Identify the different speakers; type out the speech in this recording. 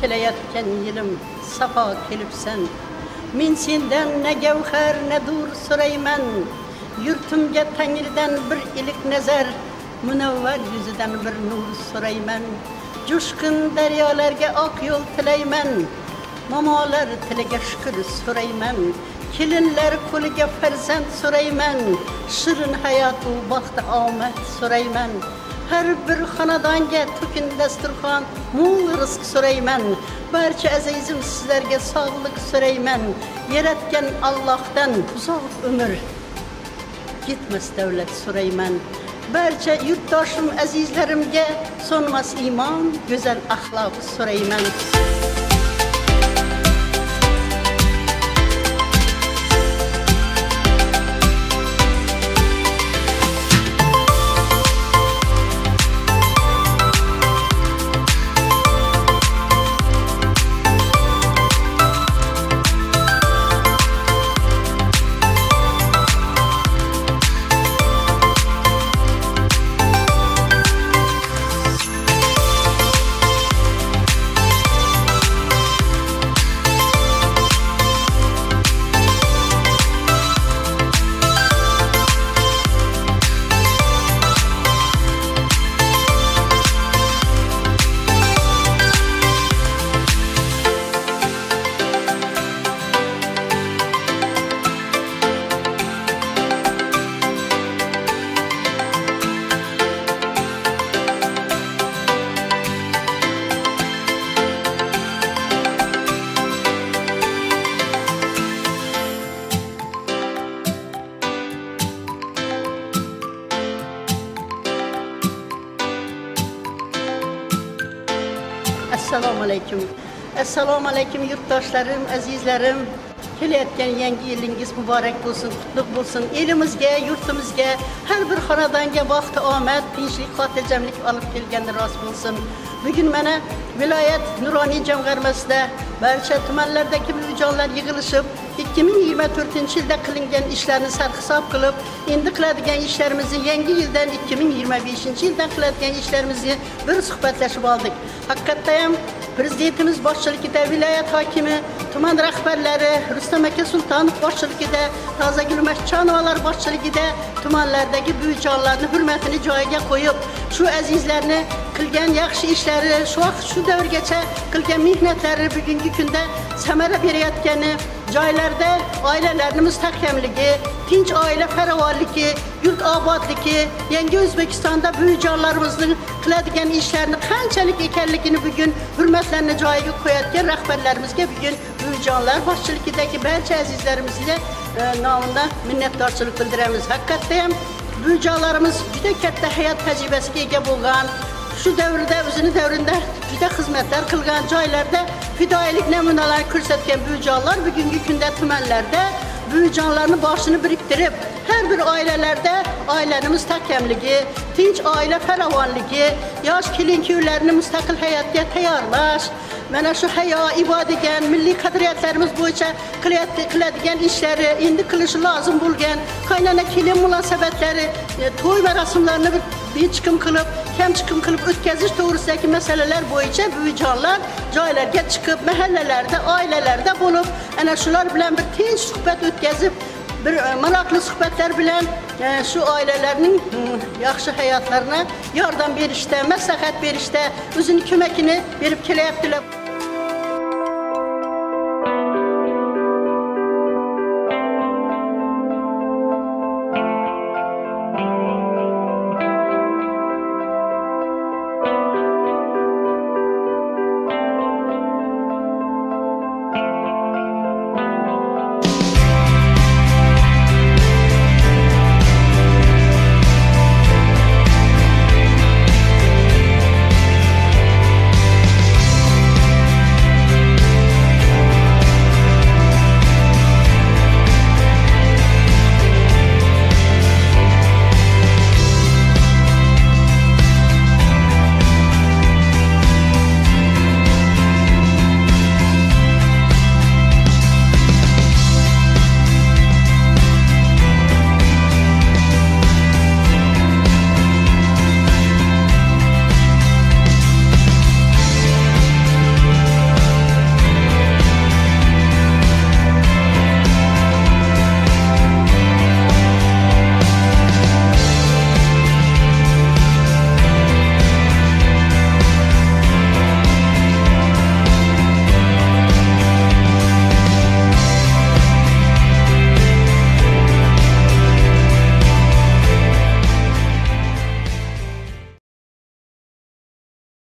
Speaker 1: kelayotgan yilim safo kelibsan. Men sendan ne gavhar ne dur so'rayman. Yurtimga Tangridan bir ilik nazar, munavvar yuzidan bir nur so'rayman. Jo'shqin daryolarga oq yo'l tilayman. Momolar tiliga shukr so'rayman. Kelinlar qo'liga farzand so'rayman. Shirin hayot u baxti omad so'rayman. Her bir xonadonga to'kin dasturxon, mo'l rizq so'rayman. Barcha azizim sizlarga sog'lik so'rayman. Yaratgan Allohdan uzoq umr, yetmas davlat so'rayman. Barcha yurtdoshim azizlarimga so'nmas iymon, go'zal axloq so'rayman. Assalomu alaykum. Assalomu alaykum yurtdoshlarim, azizlarim. Kelayotgan yangi yilingiz muborak bo'lsin, qutlug' bo'lsin. Elimizga, yurtimizga, har bir xonadonga baxt, omad, tinchlik, xotirjamlik olib kelgani rost bo'lsin. Bugun mana viloyat nuroniy jamg'armasida barcha tumanlardagi bujonlar yig'ilishib 2024-yilda qilingan ishlarni sarhisob qilib, endi qiladigan ishlarimizni yangi yildan 2025-yilda qiladigan ishlarimizni bir suhbatlashib oldik. Haqiqatda ham prezidentimiz boshchiligida, viloyat hokimi, tuman rahbarlari, Rustam aka Sultonov boshchiligida, Tozagul Mashchonovalar boshchiligida tumanlardagi bujonlarni hurmatini joyiga qo'yib, shu azizlarni qilgan yaxshi ishlari, shu davrgacha qilgan mehnatlari bugungi kunda samara berayotgani, joylarda oilalarning mustahkamligi, tinch oila farovonligi, yurt obodligi, yangi O'zbekistonda bujonlarimizning qiladigan ishlarini qanchalik ekanligini bugun hurmatlarni joyiga qo'yayotgan rahbarlarimizga bugun bujonlar boshchiligidagi barcha azizlarimizga nomidan minnatdorchilik bildiramiz. Haqiqatda ham bujonlarimiz juda katta hayot tajribasiga ega bo'lgan, shu davrda o'zini davrida juda xizmatlar qilgan joylarda fidoyilik namunalarini ko'rsatgan bujonlar bugungi kunda tumanlarda bujonlarni boshini biriktirib, har bir oilalarda oilaning mustahkamligi, tinch oila farovonligi, yosh kelin-kuyovlarni mustaqil hayotga tayyorlash, mana shu hayo, ibodat degan milliy qadriyatlarimiz bo'yicha qiladigan ishlari, endi qilishi lozim bo'lgan qaynona kelin munosabatlari, to'y marosimlarini bechiqim qilib, kamchiqim qilib o'tkazish to'g'risidagi masalalar bo'yicha bujonlar joylarga chiqib, mahallalarda, oilalarda bo'lib, ana shular bilan bir tinch suhbat o'tkazib, bir ma'noqli suhbatlar bilan shu oilalarning yaxshi hayotlarini yordam berishda, maslahat berishda o'zining ko'makini berib kelyaptilar.